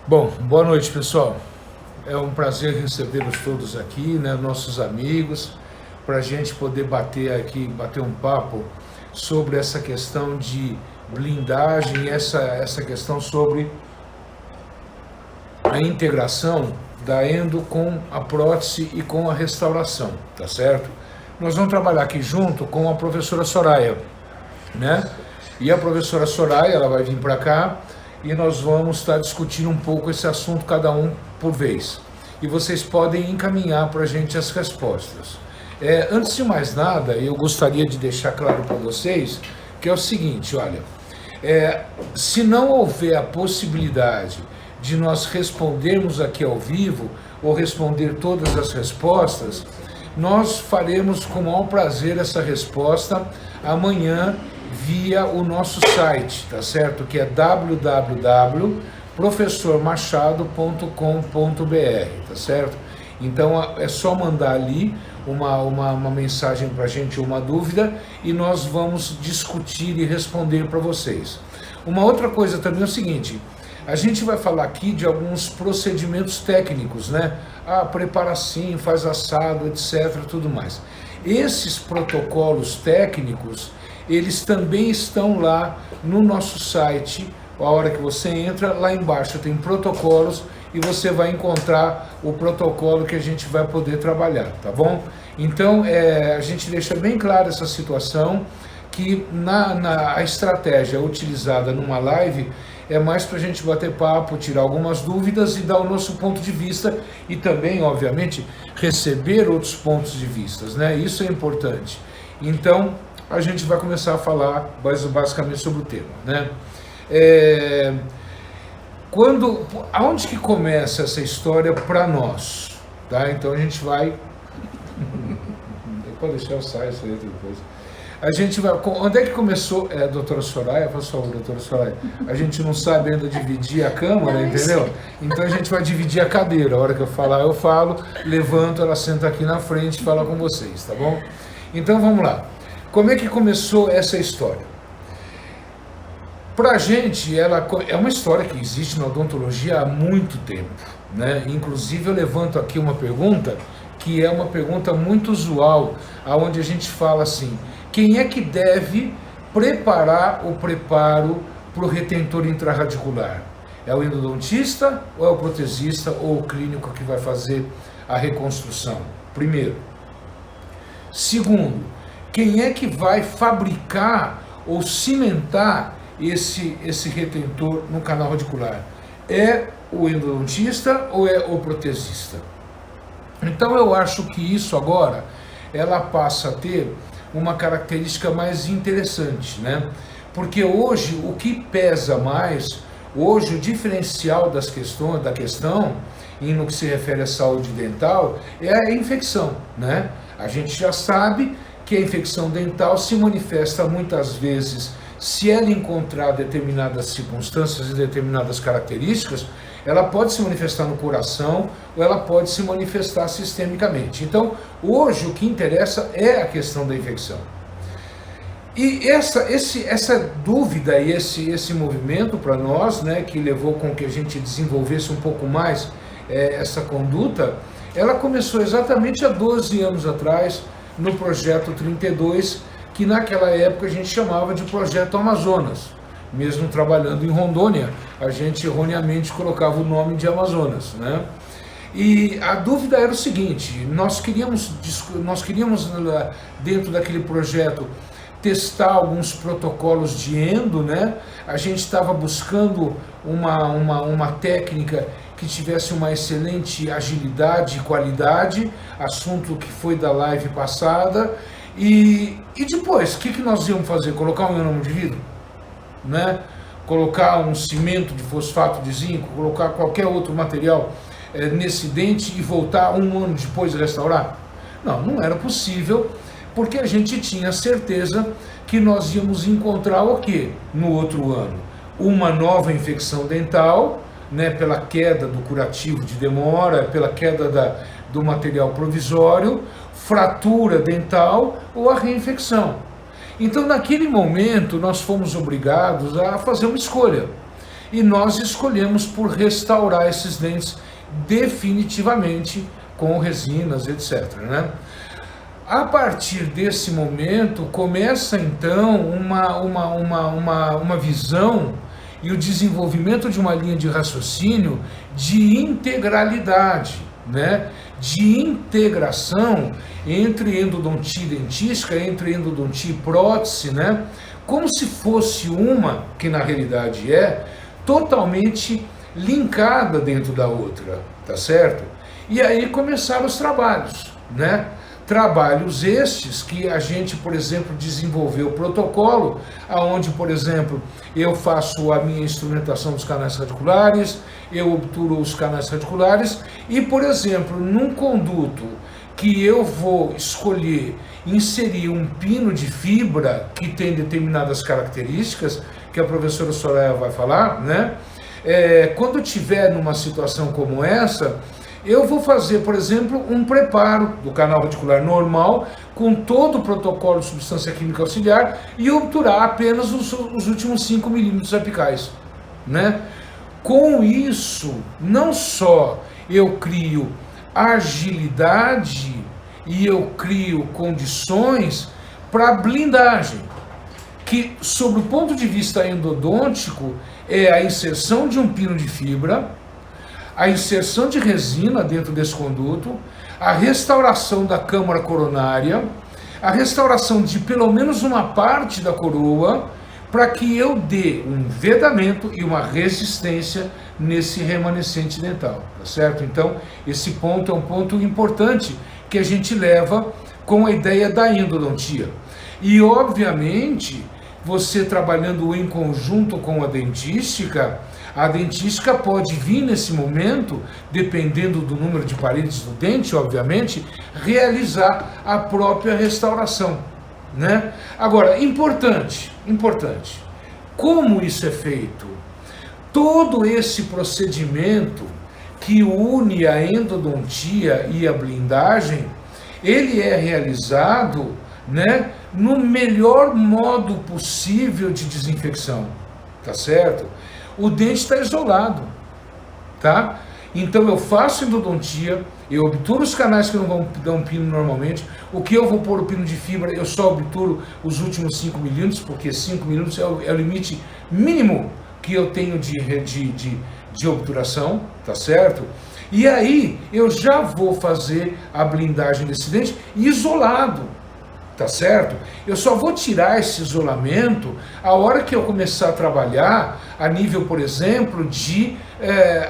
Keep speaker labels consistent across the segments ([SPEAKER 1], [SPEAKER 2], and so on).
[SPEAKER 1] Bom, boa noite, pessoal. É um prazer recebê-los todos aqui, né, nossos amigos, para a gente poder bater um papo sobre essa questão de blindagem, essa questão sobre a integração da endo com a prótese e com a restauração, tá certo? Nós vamos trabalhar aqui junto com a professora Soraya, né? E a professora Soraya, ela vai vir para cá e nós vamos estar discutindo um pouco esse assunto, cada um por vez. E vocês podem encaminhar para a gente as respostas. Antes de mais nada, eu gostaria de deixar claro para vocês que é o seguinte, olha, se não houver a possibilidade de nós respondermos aqui ao vivo, ou responder todas as respostas, nós faremos com o maior prazer essa resposta amanhã via o nosso site, tá certo? Que é www.professormachado.com.br, tá certo? Então é só mandar ali uma mensagem para a gente, uma dúvida, e nós vamos discutir e responder para vocês. Uma outra coisa também é o seguinte, a gente vai falar aqui de alguns procedimentos técnicos, né? Prepara assim, faz assado, etc, tudo mais. Esses protocolos técnicos, eles também estão lá no nosso site. A hora que você entra, lá embaixo tem protocolos e você vai encontrar o protocolo que a gente vai poder trabalhar, tá bom? Então, a gente deixa bem clara essa situação, que a estratégia utilizada numa live é mais para a gente bater papo, tirar algumas dúvidas e dar o nosso ponto de vista e também, obviamente, receber outros pontos de vista, né? Isso é importante. Então, a gente vai começar a falar basicamente sobre o tema, né? Aonde que começa essa história para nós, tá? Então a gente vai... Pode deixar eu sair isso aí depois. A gente vai... Onde é que começou? Doutora Soraya, por favor, doutora Soraya. A gente não sabe ainda dividir a câmera, entendeu? Então a gente vai dividir a cadeira. A hora que eu falar, eu falo, levanto, ela senta aqui na frente e fala com vocês, tá bom? Então vamos lá. Como é que começou essa história? Para a gente, ela é uma história que existe na odontologia há muito tempo, né? Inclusive eu levanto aqui uma pergunta, que é uma pergunta muito usual, onde a gente fala assim, quem é que deve preparar o preparo para o retentor intrarradicular? É o endodontista, ou é o protesista, ou o clínico que vai fazer a reconstrução? Primeiro. Segundo, quem é que vai fabricar ou cimentar esse retentor no canal radicular? É o endodontista ou é o protesista? Então eu acho que isso agora, ela passa a ter uma característica mais interessante, né? Porque hoje o que pesa mais, hoje o diferencial da questão, e no que se refere à saúde dental, é a infecção, né? A gente já sabe que a infecção dental se manifesta muitas vezes, se ela encontrar determinadas circunstâncias e determinadas características, ela pode se manifestar no coração ou ela pode se manifestar sistemicamente. Então, hoje o que interessa é a questão da infecção. E essa dúvida e esse movimento para nós, né, que levou com que a gente desenvolvesse um pouco mais essa conduta, ela começou exatamente há 12 anos atrás, no Projeto 32, que naquela época a gente chamava de Projeto Amazonas. Mesmo trabalhando em Rondônia, a gente erroneamente colocava o nome de Amazonas, né? E a dúvida era o seguinte, nós queríamos dentro daquele projeto testar alguns protocolos de endo, né? A gente estava buscando uma técnica que tivesse uma excelente agilidade e qualidade, assunto que foi da live passada. E depois, o que nós íamos fazer? Colocar um ionômetro de vidro? Né? Colocar um cimento de fosfato de zinco? Colocar qualquer outro material nesse dente e voltar um ano depois restaurar? Não era possível, porque a gente tinha certeza que nós íamos encontrar o quê? No outro ano? Uma nova infecção dental, né, pela queda do curativo de demora, pela queda do material provisório, fratura dental ou a reinfecção. Então, naquele momento, nós fomos obrigados a fazer uma escolha. e nós escolhemos por restaurar esses dentes definitivamente com resinas, etc., né? A partir desse momento, começa então uma visão e o desenvolvimento de uma linha de raciocínio de integralidade, né? De integração entre endodontia dentística, entre endodontia e prótese, né? Como se fosse uma, que na realidade é, totalmente linkada dentro da outra, tá certo? E aí começaram os trabalhos, né? Trabalhos estes que a gente, por exemplo, desenvolveu o protocolo, aonde, por exemplo, eu faço a minha instrumentação dos canais radiculares, eu obturo os canais radiculares e, por exemplo, num conduto que eu vou escolher inserir um pino de fibra que tem determinadas características, que a professora Soraya vai falar, né? Quando tiver numa situação como essa, eu vou fazer, por exemplo, um preparo do canal radicular normal, com todo o protocolo de substância química auxiliar, e obturar apenas os últimos 5 milímetros apicais, né? Com isso, não só eu crio agilidade e eu crio condições para blindagem, que, sob o ponto de vista endodôntico, é a inserção de um pino de fibra, a inserção de resina dentro desse conduto, a restauração da câmara coronária, a restauração de pelo menos uma parte da coroa, para que eu dê um vedamento e uma resistência nesse remanescente dental, tá certo? Então, esse ponto é um ponto importante que a gente leva com a ideia da endodontia. E, obviamente, você trabalhando em conjunto com a dentística pode vir nesse momento, dependendo do número de paredes do dente, obviamente, realizar a própria restauração, né? Agora, importante, como isso é feito? Todo esse procedimento que une a endodontia e a blindagem, ele é realizado, né, no melhor modo possível de desinfecção, tá certo? O dente está isolado, tá? Então eu faço endodontia, eu obturo os canais que não vão dar um pino normalmente. O que eu vou pôr o pino de fibra, eu só obturo os últimos 5 milímetros, porque 5 milímetros é o limite mínimo que eu tenho de obturação, tá certo? E aí eu já vou fazer a blindagem desse dente isolado, tá certo? Eu só vou tirar esse isolamento a hora que eu começar a trabalhar a nível, por exemplo, de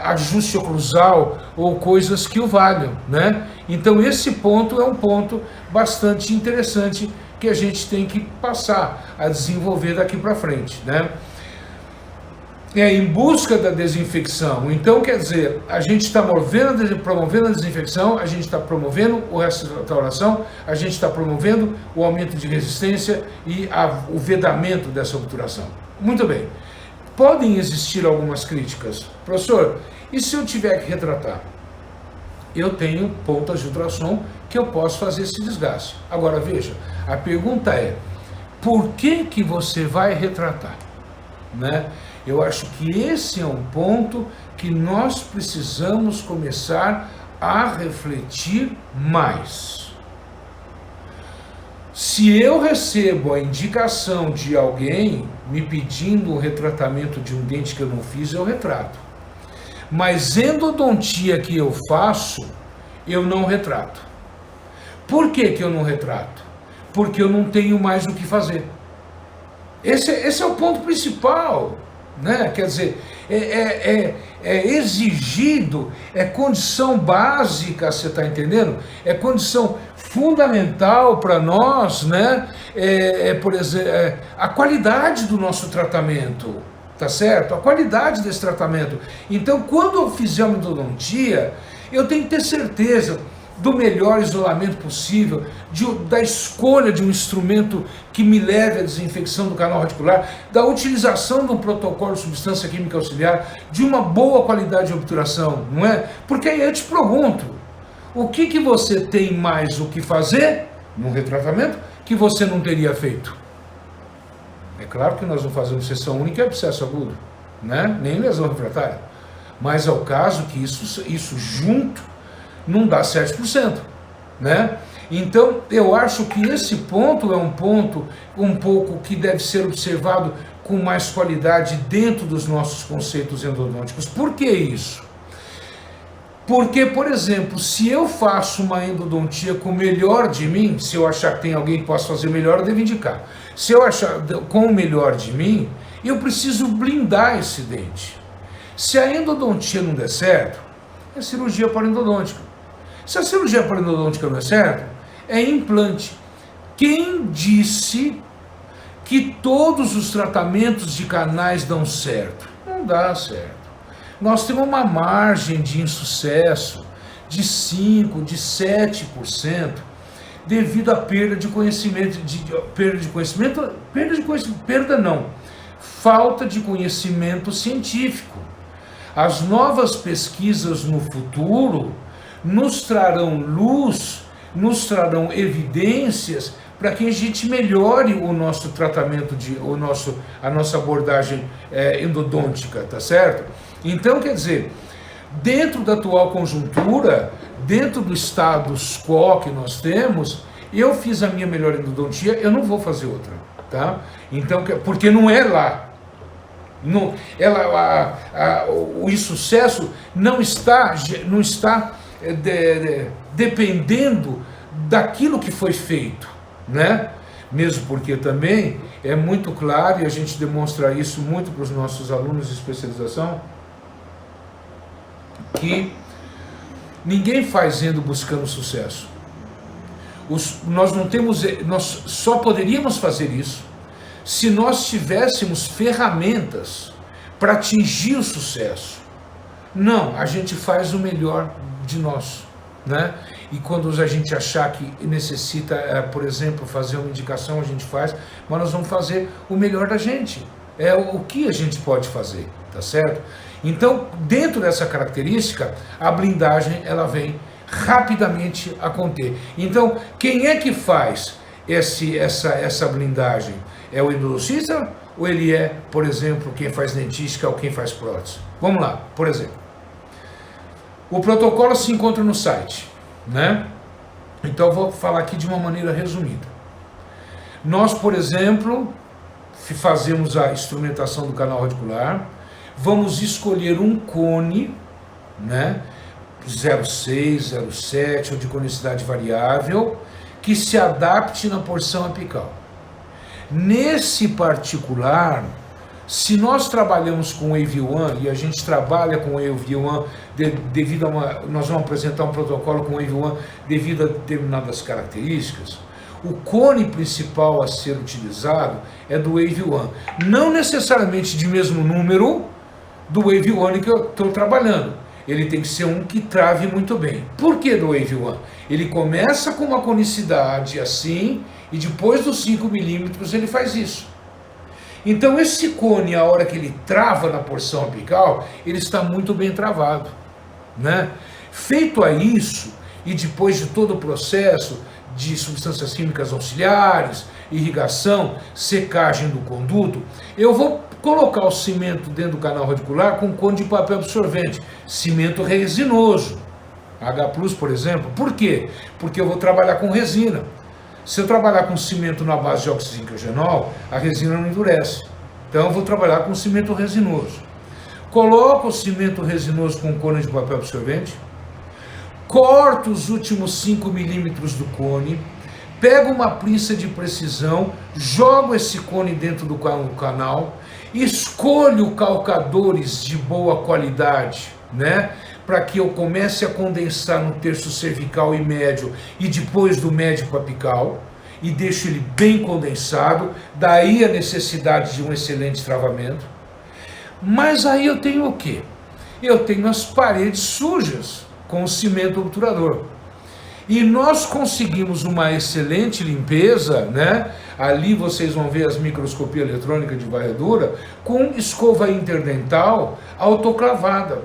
[SPEAKER 1] ajuste oclusal ou coisas que o valham, né? Então esse ponto é um ponto bastante interessante que a gente tem que passar a desenvolver daqui para frente, né? Em busca da desinfecção. Então, quer dizer, a gente está promovendo a desinfecção, a gente está promovendo a restauração, a gente está promovendo o aumento de resistência e o vedamento dessa obturação. Muito bem. Podem existir algumas críticas. Professor, e se eu tiver que retratar? Eu tenho pontas de ultrassom que eu posso fazer esse desgaste. Agora, veja, a pergunta é, por que você vai retratar? Né? Eu acho que esse é um ponto que nós precisamos começar a refletir mais. Se eu recebo a indicação de alguém me pedindo o retratamento de um dente que eu não fiz, eu retrato. Mas endodontia que eu faço, eu não retrato. Por que eu não retrato? Porque eu não tenho mais o que fazer. Esse é o ponto principal, né? Quer dizer, é exigido, é condição básica, você está entendendo? É condição fundamental para nós, né? Por exemplo, a qualidade do nosso tratamento, tá certo? A qualidade desse tratamento. Então, quando eu fizer uma endodontia, eu tenho que ter certeza do melhor isolamento possível, da escolha de um instrumento que me leve à desinfecção do canal radicular, da utilização de um protocolo de substância química auxiliar, de uma boa qualidade de obturação, não é? Porque aí eu te pergunto, o que você tem mais o que fazer no retratamento que você não teria feito? É claro que nós não fazemos sessão única e abscesso agudo, né? Nem lesão refratária. Mas é o caso que isso junto não dá 7%, né? Então, eu acho que esse ponto é um ponto um pouco que deve ser observado com mais qualidade dentro dos nossos conceitos endodônticos. Por que isso? Porque, por exemplo, se eu faço uma endodontia com o melhor de mim, se eu achar que tem alguém que possa fazer melhor, eu devo indicar. Se eu achar com o melhor de mim, eu preciso blindar esse dente. Se a endodontia não der certo, é cirurgia paroendodôntica. Se a cirurgia paroendodôntica não der certo, é implante. Quem disse que todos os tratamentos de canais dão certo? Não dá certo. Nós temos uma margem de insucesso de 5%, de 7%, devido à perda de conhecimento, falta de conhecimento científico. As novas pesquisas no futuro nos trarão luz, nos trarão evidências para que a gente melhore o nosso tratamento, a nossa abordagem endodôntica, tá certo? Então, quer dizer, dentro da atual conjuntura, dentro do status quo que nós temos, eu fiz a minha melhor endodontia, eu não vou fazer outra, tá? Então, porque não é lá. Não, o insucesso não está dependendo daquilo que foi feito, né? Mesmo porque também é muito claro, e a gente demonstra isso muito para os nossos alunos de especialização, que ninguém faz endo buscando sucesso. Nós só poderíamos fazer isso se nós tivéssemos ferramentas para atingir o sucesso. Não, a gente faz o melhor de nós, né? E quando a gente achar que necessita, por exemplo, fazer uma indicação, a gente faz, mas nós vamos fazer o melhor da gente. É o que a gente pode fazer, tá certo? Então, dentro dessa característica, a blindagem ela vem rapidamente a conter. Então, quem é que faz essa blindagem? É o endodoncista ou ele é, por exemplo, quem faz dentística ou quem faz prótese? Vamos lá, por exemplo. O protocolo se encontra no site, né? Então, eu vou falar aqui de uma maneira resumida. Nós, por exemplo, fazemos a instrumentação do canal radicular, vamos escolher um cone, né, 0,6, 0,7 ou de conicidade variável, que se adapte na porção apical. Nesse particular, se nós trabalhamos com Wave One, e a gente trabalha com Wave One devido nós vamos apresentar um protocolo com Wave One devido a determinadas características, o cone principal a ser utilizado é do Wave One. Não necessariamente de mesmo número do Wave One que eu estou trabalhando. Ele tem que ser um que trave muito bem. Por que do Wave One? Ele começa com uma conicidade assim, e depois dos 5 milímetros ele faz isso. Então esse cone, a hora que ele trava na porção apical, ele está muito bem travado, né? Feito a isso, e depois de todo o processo de substâncias químicas auxiliares, irrigação, secagem do conduto, eu vou colocar o cimento dentro do canal radicular com cone de papel absorvente, cimento resinoso, H+, por exemplo. Por quê? Porque eu vou trabalhar com resina. Se eu trabalhar com cimento na base de oxigênio, a resina não endurece. Então eu vou trabalhar com cimento resinoso. Coloco o cimento resinoso com cone de papel absorvente, corto os últimos 5 milímetros do cone, pego uma pinça de precisão, jogo esse cone dentro do canal, escolho calcadores de boa qualidade, né? Para que eu comece a condensar no terço cervical e médio e depois do médio para apical, e deixo ele bem condensado, daí a necessidade de um excelente travamento. Mas aí eu tenho o quê? Eu tenho as paredes sujas com o cimento obturador. E nós conseguimos uma excelente limpeza, né? Ali vocês vão ver as microscopia eletrônica de varredura com escova interdental autoclavada,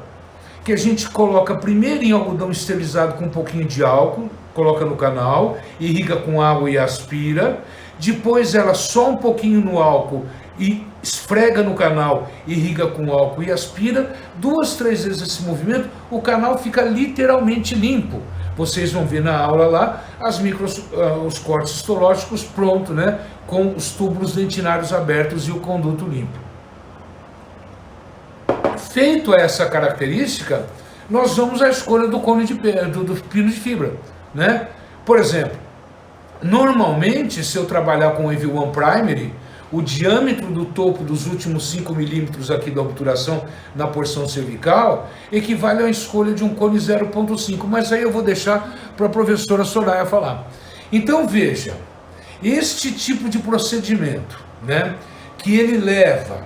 [SPEAKER 1] que a gente coloca primeiro em algodão esterilizado com um pouquinho de álcool, coloca no canal, irriga com água e aspira, depois ela só um pouquinho no álcool e esfrega no canal, irriga com álcool e aspira, 2, 3 vezes esse movimento, o canal fica literalmente limpo. Vocês vão ver na aula lá os cortes histológicos pronto, né? Com os túbulos dentinários abertos e o conduto limpo. Feito essa característica, nós vamos à escolha do cone do pino de fibra, né? Por exemplo, normalmente, se eu trabalhar com o EV1 Primary, o diâmetro do topo dos últimos 5 milímetros aqui da obturação na porção cervical equivale à escolha de um cone 0,5, mas aí eu vou deixar para a professora Soraya falar. Então veja, este tipo de procedimento, né, que ele leva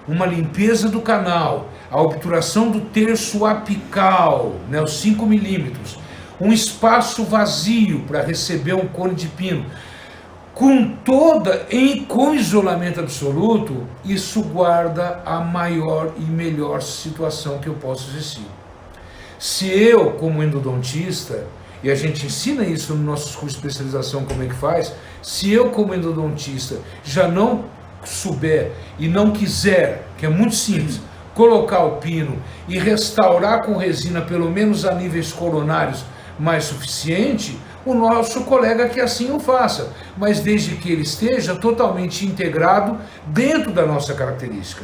[SPEAKER 1] uma limpeza do canal, a obturação do terço apical, né, os 5 milímetros, um espaço vazio para receber um cone de pino, com isolamento absoluto, isso guarda a maior e melhor situação que eu posso existir. Se eu, como endodontista, e a gente ensina isso no nosso curso de especialização, como é que faz, se eu, como endodontista, já não souber e não quiser, que é muito simples, colocar o pino e restaurar com resina, pelo menos a níveis coronários, mais suficiente, o nosso colega que assim o faça, mas desde que ele esteja totalmente integrado dentro da nossa característica.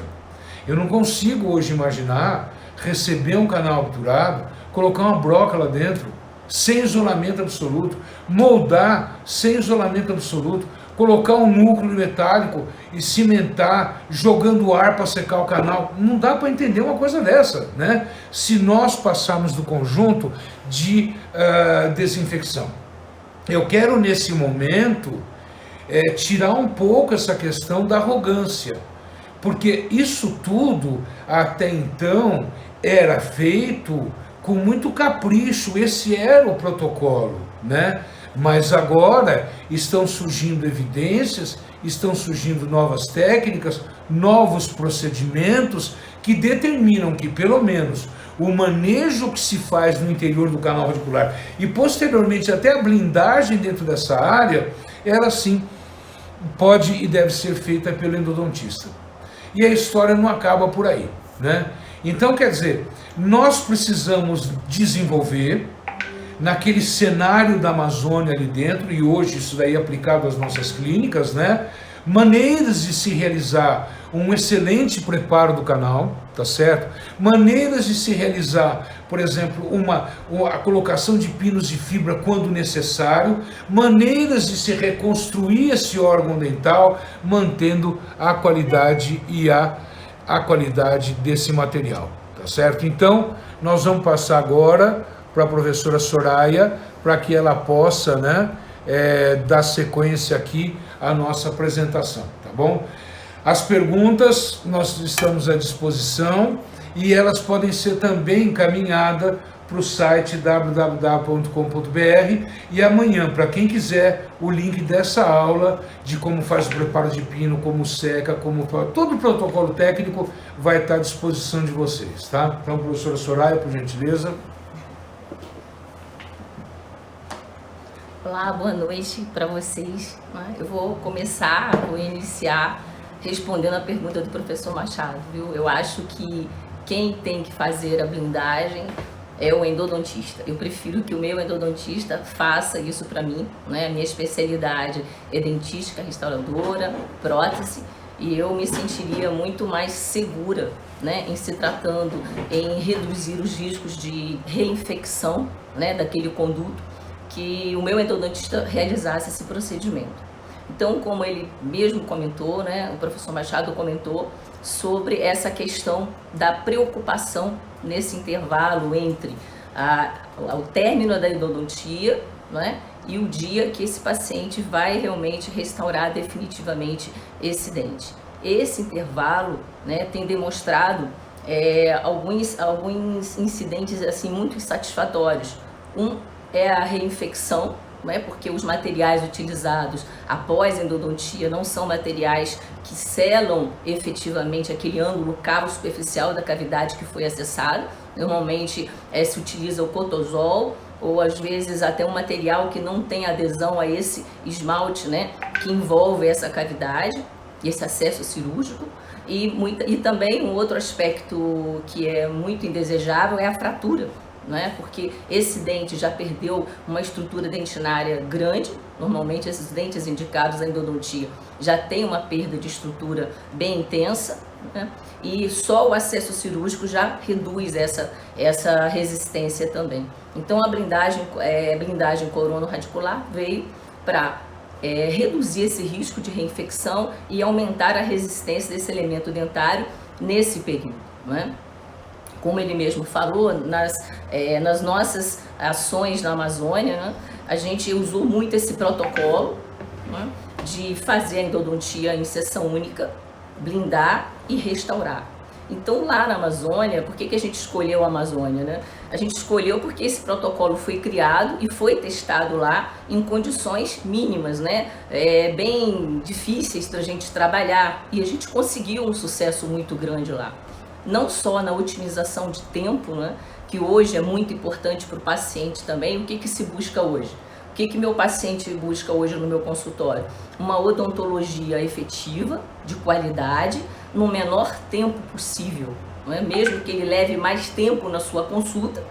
[SPEAKER 1] Eu não consigo hoje imaginar receber um canal obturado, colocar uma broca lá dentro, sem isolamento absoluto, moldar sem isolamento absoluto, colocar um núcleo metálico e cimentar, jogando ar para secar o canal. Não dá para entender uma coisa dessa, né? Se nós passarmos do conjunto de desinfecção. Eu quero, nesse momento, tirar um pouco essa questão da arrogância, porque isso tudo, até então, era feito com muito capricho, esse era o protocolo, né? Mas agora estão surgindo evidências, estão surgindo novas técnicas, novos procedimentos que determinam que, pelo menos, o manejo que se faz no interior do canal radicular e posteriormente até a blindagem dentro dessa área, ela sim pode e deve ser feita pelo endodontista. E a história não acaba por aí, né? Então, quer dizer, nós precisamos desenvolver naquele cenário da Amazônia ali dentro, e hoje isso daí é aplicado às nossas clínicas, né? Maneiras de se realizar um excelente preparo do canal, tá certo? Maneiras de se realizar, por exemplo, a colocação de pinos de fibra quando necessário, maneiras de se reconstruir esse órgão dental, mantendo a qualidade e a qualidade desse material, tá certo? Então, nós vamos passar agora para a professora Soraya, para que ela possa, né, dar sequência aqui à nossa apresentação, tá bom? As perguntas nós estamos à disposição e elas podem ser também encaminhadas para o site www.com.br e amanhã, para quem quiser, o link dessa aula de como faz o preparo de pino, como seca, todo o protocolo técnico vai estar à disposição de vocês, tá? Então, professora Soraya, por gentileza.
[SPEAKER 2] Olá, boa noite para vocês. Eu vou iniciar respondendo a pergunta do professor Machado, viu? Eu acho que quem tem que fazer a blindagem é o endodontista. Eu prefiro que o meu endodontista faça isso para mim, né? A minha especialidade é dentística restauradora, prótese, e eu me sentiria muito mais segura, né, em se tratando, em reduzir os riscos de reinfecção, né, daquele conduto, que o meu endodontista realizasse esse procedimento. Então, como ele mesmo comentou, né, o professor Machado comentou sobre essa questão da preocupação nesse intervalo entre o término da endodontia, né, e o dia que esse paciente vai realmente restaurar definitivamente esse dente. Esse intervalo, né, tem demonstrado alguns incidentes assim, muito insatisfatórios. Um é a reinfecção, né, porque os materiais utilizados após a endodontia não são materiais que selam efetivamente aquele ângulo cavo-superficial da cavidade que foi acessado. Normalmente se utiliza o cotozol ou às vezes até um material que não tem adesão a esse esmalte, né, que envolve essa cavidade, esse acesso cirúrgico. E também um outro aspecto que é muito indesejável é a fratura, né? Porque esse dente já perdeu uma estrutura dentinária grande. Normalmente esses dentes indicados à endodontia já tem uma perda de estrutura bem intensa, né? E só o acesso cirúrgico já reduz essa resistência também. Então a blindagem corono-radicular veio para reduzir esse risco de reinfecção e aumentar a resistência desse elemento dentário nesse período, né? Como ele mesmo falou, nas nossas ações na Amazônia, né, a gente usou muito esse protocolo, né, de fazer a endodontia em sessão única, blindar e restaurar. Então lá na Amazônia, por que a gente escolheu a Amazônia, né? A gente escolheu porque esse protocolo foi criado e foi testado lá em condições mínimas, né? Bem difíceis para a gente trabalhar, e a gente conseguiu um sucesso muito grande lá. Não só na otimização de tempo, né, que hoje é muito importante para o paciente também. O que se busca hoje? O que meu paciente busca hoje no meu consultório? Uma odontologia efetiva, de qualidade, no menor tempo possível, não é? Mesmo que ele leve mais tempo na sua consulta,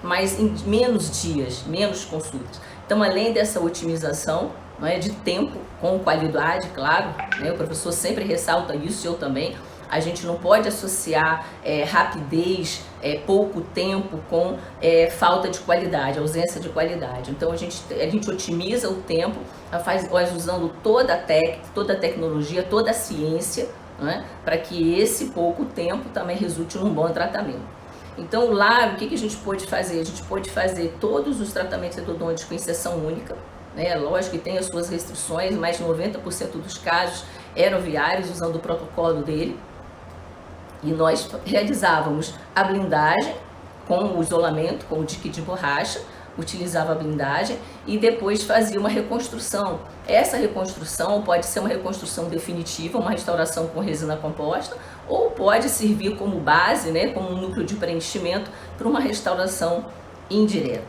[SPEAKER 2] mas em menos dias, menos consultas. Então, além dessa otimização, não é, de tempo com qualidade, claro, né, o professor sempre ressalta isso, eu também. A gente não pode associar rapidez, pouco tempo com falta de qualidade, ausência de qualidade. Então a gente otimiza o tempo, faz usando toda a tecnologia, toda a ciência, né, para que esse pouco tempo também resulte num bom tratamento. Então lá, o que a gente pôde fazer? A gente pôde fazer todos os tratamentos endodônticos em sessão única, né? Lógico que tem as suas restrições, mas 90% dos casos eram viáveis usando o protocolo dele. E nós realizávamos a blindagem com o isolamento, com o dique de borracha, utilizava a blindagem e depois fazia uma reconstrução. Essa reconstrução pode ser uma reconstrução definitiva, uma restauração com resina composta, ou pode servir como base, né, como um núcleo de preenchimento para uma restauração indireta.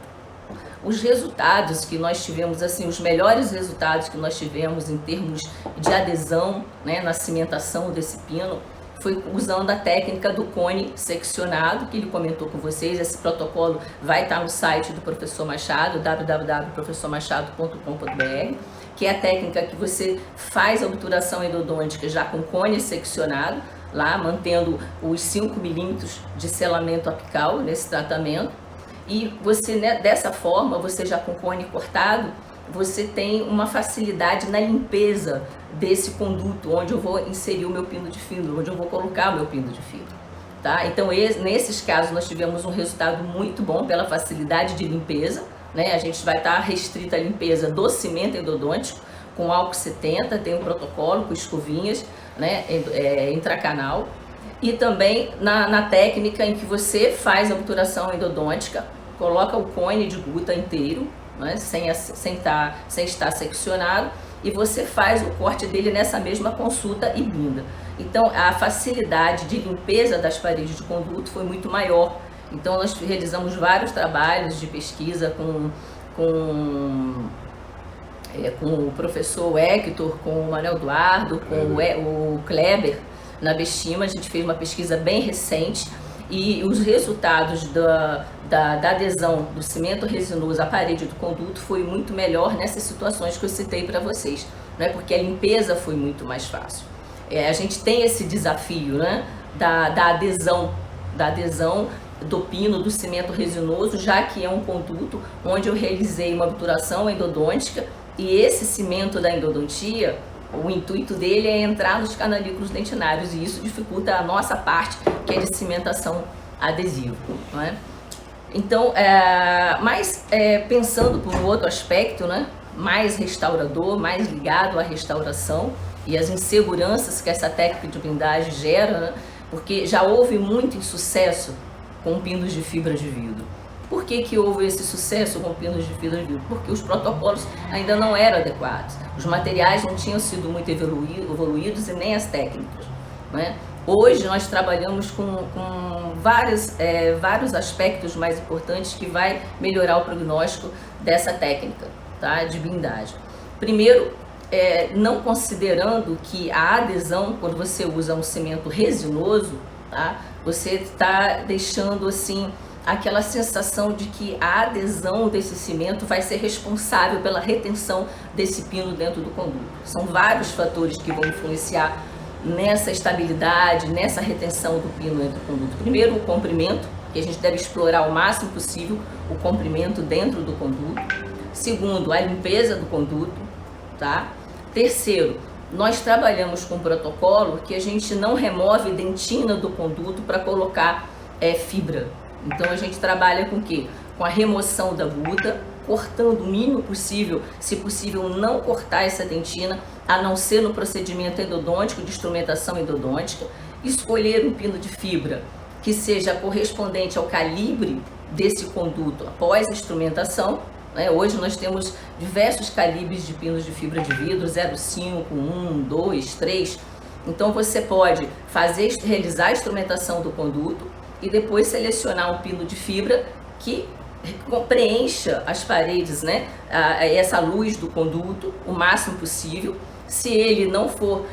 [SPEAKER 2] Os resultados que nós tivemos, assim, os melhores resultados que nós tivemos em termos de adesão, né, na cimentação desse pino, foi usando a técnica do cone seccionado, que ele comentou com vocês. Esse protocolo vai estar no site do professor Machado, www.professormachado.com.br, que é a técnica que você faz a obturação endodôntica já com cone seccionado, lá mantendo os 5 milímetros de selamento apical nesse tratamento. E você, né, dessa forma, você já com cone cortado, você tem uma facilidade na limpeza desse conduto, onde eu vou inserir o meu pino de filo, onde eu vou colocar o meu pino de filo, tá? Então, nesses casos, nós tivemos um resultado muito bom pela facilidade de limpeza, né? A gente vai estar restrita à limpeza do cimento endodôntico, com álcool 70, tem um protocolo com escovinhas, né, intracanal, e também na técnica em que você faz a obturação endodôntica, coloca o cone de guta inteiro, né, sem estar seccionado, e você faz o corte dele nessa mesma consulta e blinda. Então a facilidade de limpeza das paredes de conduto foi muito maior. Então nós realizamos vários trabalhos de pesquisa com o professor Hector, com o Manuel Eduardo, com o Kleber na Bestima. A gente fez uma pesquisa bem recente e os resultados da adesão do cimento resinoso à parede do conduto foi muito melhor nessas situações que eu citei para vocês, né? Porque a limpeza foi muito mais fácil. A gente tem esse desafio, né, da adesão do pino, do cimento resinoso, já que é um conduto onde eu realizei uma obturação endodôntica, e esse cimento da endodontia, o intuito dele é entrar nos canalículos dentinários, e isso dificulta a nossa parte, que é de cimentação adesiva, não é? Então, pensando por um outro aspecto, né, mais restaurador, mais ligado à restauração e às inseguranças que essa técnica de blindagem gera, né, porque já houve muito insucesso com pinos de fibra de vidro. Por que houve esse sucesso com pinos de fibra de vidro? Porque os protocolos ainda não eram adequados, os materiais não tinham sido muito evoluídos e nem as técnicas, né? Hoje nós trabalhamos com vários aspectos mais importantes que vai melhorar o prognóstico dessa técnica, tá, de blindagem. Primeiro, não considerando que a adesão, quando você usa um cimento resinoso, tá? Você está deixando assim aquela sensação de que a adesão desse cimento vai ser responsável pela retenção desse pino dentro do conduto. São vários fatores que vão influenciar nessa estabilidade, nessa retenção do pino dentro do conduto. Primeiro, o comprimento, que a gente deve explorar o máximo possível o comprimento dentro do conduto. Segundo, a limpeza do conduto, tá? Terceiro, nós trabalhamos com um protocolo que a gente não remove dentina do conduto para colocar fibra. Então a gente trabalha com o quê? Com a remoção da guta, cortando o mínimo possível, se possível não cortar essa dentina, a não ser no procedimento endodôntico, de instrumentação endodôntica, escolher um pino de fibra que seja correspondente ao calibre desse conduto após a instrumentação. Hoje nós temos diversos calibres de pinos de fibra de vidro, 0,5, 1, 2, 3. Então você pode realizar a instrumentação do conduto e depois selecionar um pino de fibra que preencha as paredes, essa luz do conduto o máximo possível. Se ele não for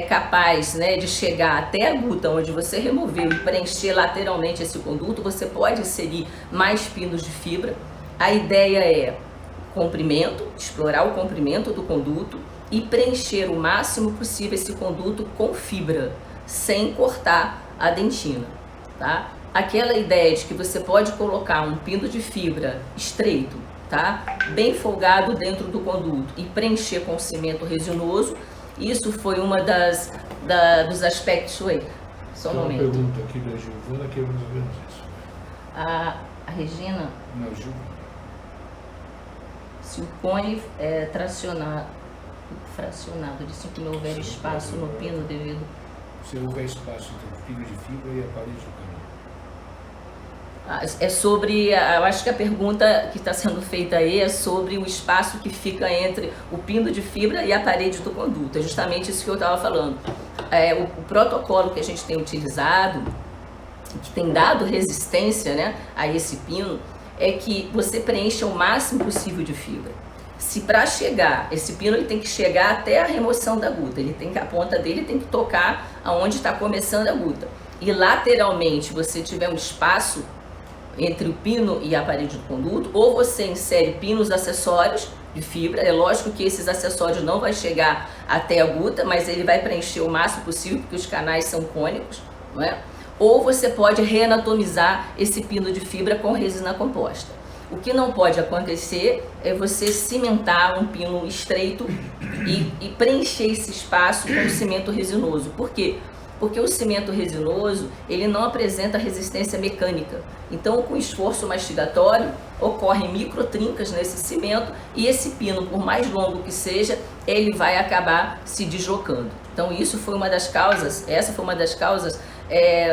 [SPEAKER 2] capaz de chegar até a guta onde você removeu e preencher lateralmente esse conduto, você pode inserir mais pinos de fibra. A ideia é comprimento, explorar o comprimento do conduto e preencher o máximo possível esse conduto com fibra, sem cortar a dentina, tá? Aquela ideia de que você pode colocar um pino de fibra estreito, tá? Bem folgado dentro do conduto e preencher com cimento resinoso, isso foi uma dos aspectos. Só um momento.
[SPEAKER 1] Uma pergunta aqui da Giovana, que é mais ou menos isso.
[SPEAKER 2] A Regina?
[SPEAKER 1] Não, Giovana.
[SPEAKER 2] Se o cone é fracionado, de que não houver espaço no pino devido...
[SPEAKER 1] Se houver espaço entre o pino de fibra e a parede do canal.
[SPEAKER 2] É sobre, eu acho que a pergunta que está sendo feita aí é sobre o espaço que fica entre o pino de fibra e a parede do conduto. É justamente isso que eu estava falando. O protocolo que a gente tem utilizado, que tem dado resistência a esse pino, é que você preencha o máximo possível de fibra. Se para chegar, esse pino ele tem que chegar até a remoção da guta, a ponta dele tem que tocar aonde está começando a guta. E lateralmente você tiver um espaço entre o pino e a parede do conduto, ou você insere pinos acessórios de fibra. É lógico que esses acessórios não vai chegar até a guta, mas ele vai preencher o máximo possível, porque os canais são cônicos, não é? Ou você pode reanatomizar esse pino de fibra com resina composta. O que não pode acontecer é você cimentar um pino estreito e preencher esse espaço com cimento resinoso. Por quê? Porque o cimento resinoso, ele não apresenta resistência mecânica. Então, com esforço mastigatório, ocorrem microtrincas nesse cimento e esse pino, por mais longo que seja, ele vai acabar se deslocando. Então, essa foi uma das causas,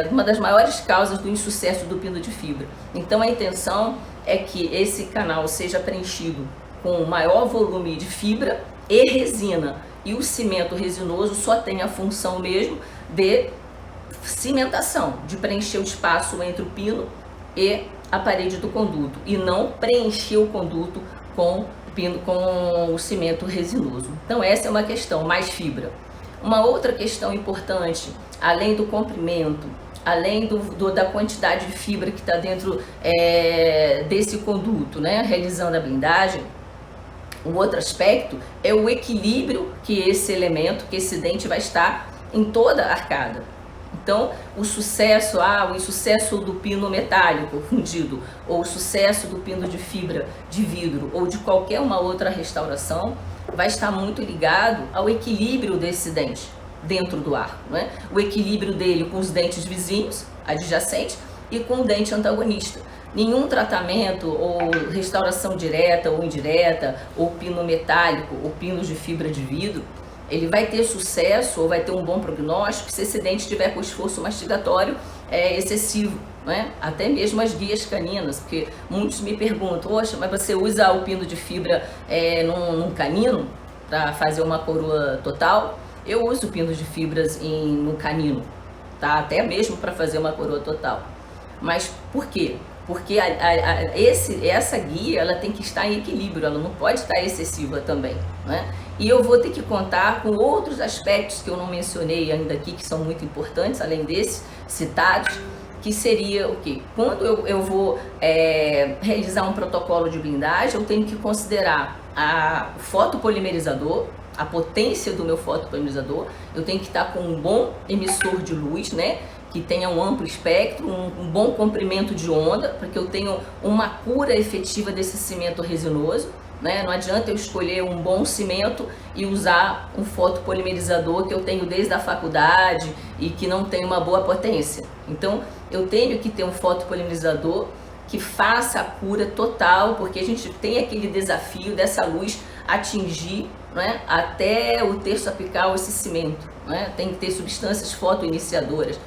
[SPEAKER 2] uma das maiores causas do insucesso do pino de fibra. Então, a intenção é que esse canal seja preenchido com maior volume de fibra e resina. E o cimento resinoso só tem a função mesmo de cimentação, de preencher o espaço entre o pino e a parede do conduto, e não preencher o conduto com o cimento resinoso. Então essa é uma questão, mais fibra. Uma outra questão importante, além do comprimento, além da quantidade de fibra que está dentro desse conduto, realizando a blindagem, um outro aspecto é o equilíbrio que esse elemento, que esse dente vai estar em toda a arcada. Então, o insucesso do pino metálico fundido, ou o sucesso do pino de fibra de vidro, ou de qualquer uma outra restauração, vai estar muito ligado ao equilíbrio desse dente dentro do arco, O equilíbrio dele com os dentes vizinhos, adjacentes, e com o dente antagonista. Nenhum tratamento ou restauração direta ou indireta, ou pino metálico, ou pinos de fibra de vidro, ele vai ter sucesso ou vai ter um bom prognóstico se esse dente tiver com esforço mastigatório excessivo, Até mesmo as guias caninas, porque muitos me perguntam, poxa, mas você usa o pino de fibra num canino para fazer uma coroa total? Eu uso pinos de fibras no canino, tá? Até mesmo para fazer uma coroa total. Mas por quê? porque essa guia ela tem que estar em equilíbrio, ela não pode estar excessiva também, né? E eu vou ter que contar com outros aspectos que eu não mencionei ainda aqui, que são muito importantes, além desses citados, que seria o quê? Quando eu vou realizar um protocolo de blindagem, eu tenho que considerar o fotopolimerizador, a potência do meu fotopolimerizador, eu tenho que estar com um bom emissor de luz, né? Que tenha um amplo espectro, um bom comprimento de onda, para que eu tenha uma cura efetiva desse cimento resinoso, né? Não adianta eu escolher um bom cimento e usar um fotopolimerizador que eu tenho desde a faculdade e que não tem uma boa potência. Então, eu tenho que ter um fotopolimerizador que faça a cura total, porque a gente tem aquele desafio dessa luz atingir, né, até o terço apical esse cimento, né? Tem que ter substâncias fotoiniciadoras.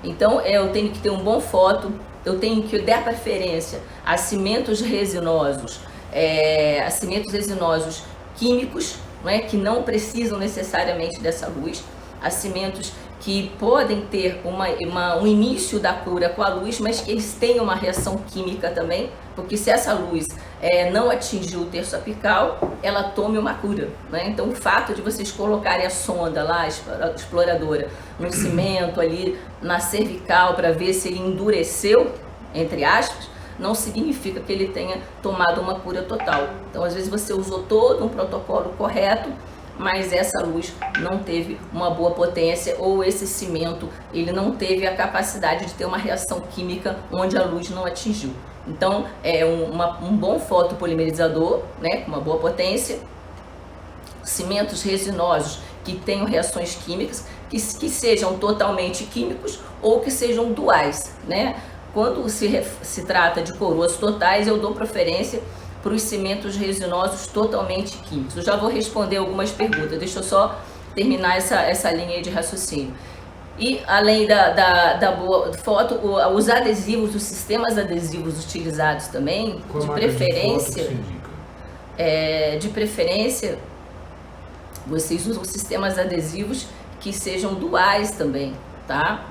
[SPEAKER 2] Então, eu tenho que ter um bom foto, eu tenho que dar preferência a cimentos resinosos, químicos, né, que não precisam necessariamente dessa luz, a cimentos que podem ter um início da cura com a luz, mas que eles têm uma reação química também, porque se essa luz não atingir o terço apical, ela tome uma cura, né? Então, o fato de vocês colocarem a sonda lá, a exploradora, no cimento ali, na cervical, para ver se ele endureceu, entre aspas, não significa que ele tenha tomado uma cura total. Então, às vezes você usou todo um protocolo correto, mas essa luz não teve uma boa potência, ou esse cimento ele não teve a capacidade de ter uma reação química onde a luz não atingiu. Então, um bom fotopolimerizador, né, com uma boa potência, cimentos resinosos que tenham reações químicas, que sejam totalmente químicos ou que sejam duais, né? Quando se trata de coroas totais, eu dou preferência para os cimentos resinosos totalmente químicos. Eu já vou responder algumas perguntas, deixa eu só terminar essa linha de raciocínio. E além da boa foto, os adesivos, os sistemas adesivos utilizados também, de preferência, vocês usam sistemas adesivos que sejam duais também, tá?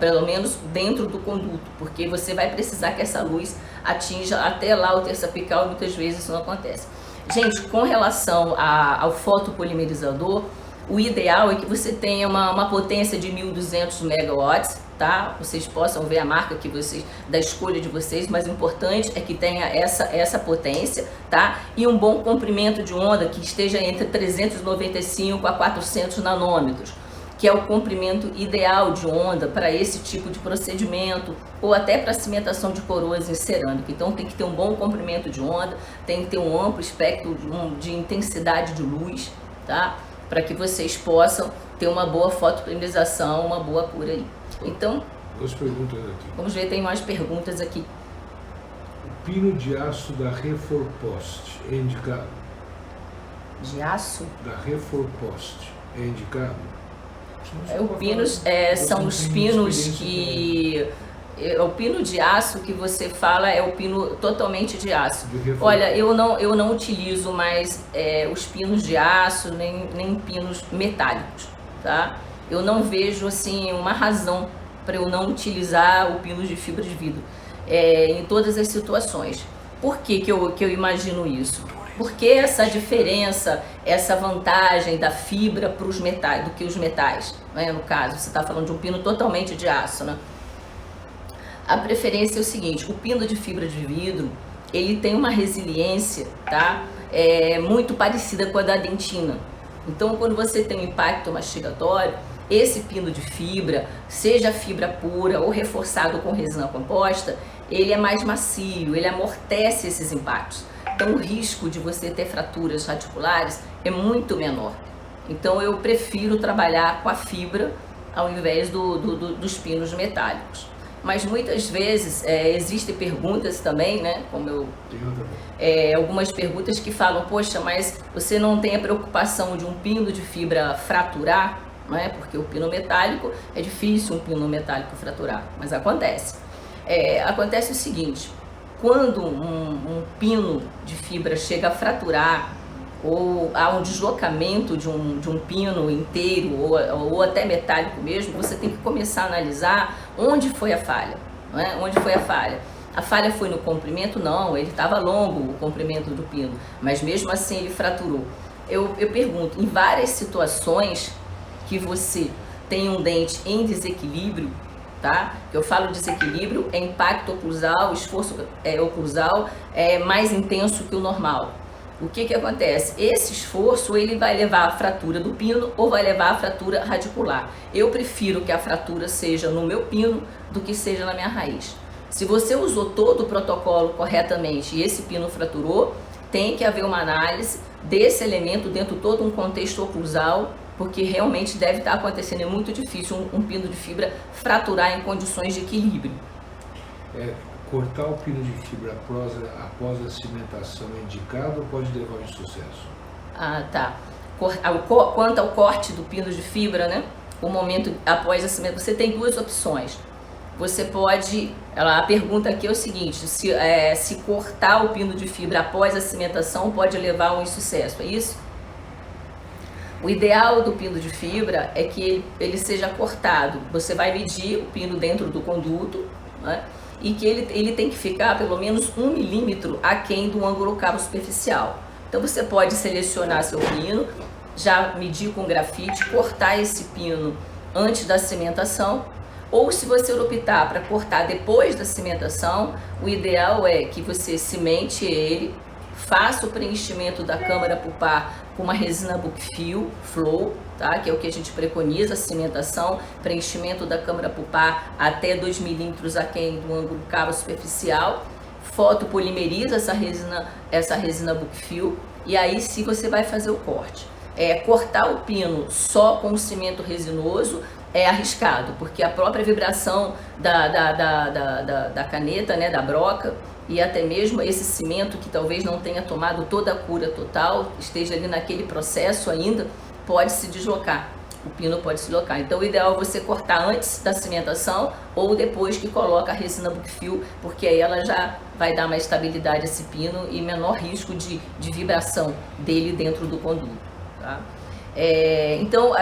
[SPEAKER 2] Pelo menos dentro do conduto, porque você vai precisar que essa luz atinja até lá o terço apical e muitas vezes isso não acontece. Gente, com relação ao fotopolimerizador, o ideal é que você tenha uma potência de 1.200 megawatts, tá? Vocês possam ver a marca da escolha de vocês, mas o importante é que tenha essa potência, tá? E um bom comprimento de onda que esteja entre 395 a 400 nanômetros, que é o comprimento ideal de onda para esse tipo de procedimento, ou até para cimentação de coroas em cerâmica. Então tem que ter um bom comprimento de onda, tem que ter um amplo espectro de intensidade de luz, tá? Para que vocês possam ter uma boa fotopolarização, uma boa cura aí. Então,
[SPEAKER 1] as perguntas aqui.
[SPEAKER 2] Vamos ver, tem mais perguntas aqui.
[SPEAKER 1] O pino de aço da Reforpost é indicado?
[SPEAKER 2] De aço?
[SPEAKER 1] Da Reforpost é indicado?
[SPEAKER 2] São os pinos que... O pino de aço que você fala é o pino totalmente de aço. Olha, eu não utilizo mais os pinos de aço, nem pinos metálicos, tá? Eu não vejo, assim, uma razão para eu não utilizar o pino de fibra de vidro em todas as situações. Por que eu imagino isso? Porque essa diferença, essa vantagem da fibra para os metais, do que os metais, né? No caso, você está falando de um pino totalmente de aço, né? A preferência é o seguinte: o pino de fibra de vidro, ele tem uma resiliência, tá? Muito parecida com a da dentina. Então, quando você tem um impacto mastigatório, esse pino de fibra, seja fibra pura ou reforçado com resina composta, ele é mais macio, ele amortece esses impactos. Então, o risco de você ter fraturas radiculares é muito menor. Então, eu prefiro trabalhar com a fibra ao invés dos pinos metálicos. Mas muitas vezes existem perguntas também, né? Algumas perguntas que falam: poxa, mas você não tem a preocupação de um pino de fibra fraturar, né? Porque o pino metálico é difícil um pino metálico fraturar, mas acontece. Acontece o seguinte: quando um pino de fibra chega a fraturar, ou há um deslocamento de um pino inteiro, ou até metálico mesmo, você tem que começar a analisar onde foi a falha, né? Onde foi a falha. A falha foi no comprimento? Não, ele estava longo o comprimento do pino, mas mesmo assim ele fraturou. Eu pergunto, em várias situações que você tem um dente em desequilíbrio, tá? Eu falo desequilíbrio, é impacto oclusal, esforço oclusal é mais intenso que o normal. O que acontece? Esse esforço ele vai levar à fratura do pino ou vai levar à fratura radicular. Eu prefiro que a fratura seja no meu pino do que seja na minha raiz. Se você usou todo o protocolo corretamente e esse pino fraturou, tem que haver uma análise desse elemento dentro de todo um contexto oclusal, porque realmente deve estar acontecendo. É muito difícil um pino de fibra fraturar em condições de equilíbrio.
[SPEAKER 1] Cortar o pino de fibra após a cimentação é indicado ou pode levar ao insucesso?
[SPEAKER 2] Ah, tá. Quanto ao corte do pino de fibra, né? O momento após a cimentação, você tem duas opções. Você pode, a pergunta aqui é o seguinte, se cortar o pino de fibra após a cimentação pode levar ao insucesso, é isso? O ideal do pino de fibra é que ele seja cortado. Você vai medir o pino dentro do conduto, né? E que ele tem que ficar pelo menos 1 milímetro aquém do ângulo cavo superficial. Então você pode selecionar seu pino, já medir com grafite, cortar esse pino antes da cimentação, ou se você optar para cortar depois da cimentação, o ideal é que você cimente ele, faça o preenchimento da câmara pulpar com uma resina Bookfill Flow, tá? Que é o que a gente preconiza, a cimentação, preenchimento da câmara pulpar até 2 milímetros aquém do ângulo cavo superficial, fotopolimeriza essa resina Bookfill e aí sim você vai fazer o corte. Cortar o pino só com o cimento resinoso é arriscado, porque a própria vibração da caneta, né, da broca, e até mesmo esse cimento que talvez não tenha tomado toda a cura total, esteja ali naquele processo ainda, pode se deslocar, o pino pode se deslocar. Então o ideal é você cortar antes da cimentação ou depois que coloca a resina Bookfill, porque aí ela já vai dar mais estabilidade a esse pino e menor risco de vibração dele dentro do conduto, tá? Então,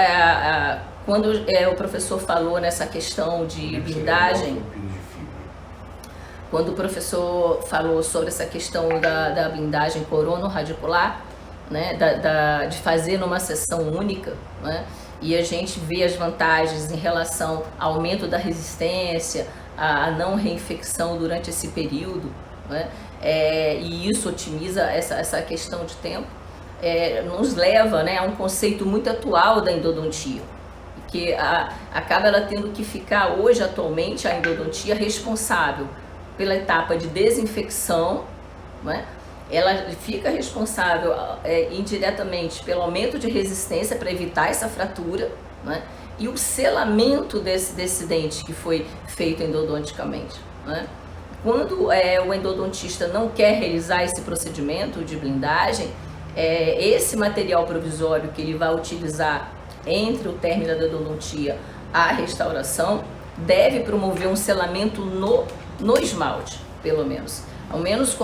[SPEAKER 2] quando o professor falou nessa questão de blindagem, quando o professor falou sobre essa questão da blindagem corono-radicular, né, de fazer numa sessão única, né, e a gente vê as vantagens em relação ao aumento da resistência, a não reinfecção durante esse período, né, e isso otimiza essa questão de tempo, nos leva, né, a um conceito muito atual da endodontia, que acaba ela tendo que ficar hoje, atualmente, a endodontia responsável pela etapa de desinfecção, né? Ela fica responsável indiretamente pelo aumento de resistência para evitar essa fratura, né? E o selamento desse dente que foi feito endodonticamente, né? Quando o endodontista não quer realizar esse procedimento de blindagem, esse material provisório que ele vai utilizar entre o término da endodontia à restauração deve promover um selamento no esmalte, pelo menos. Ao menos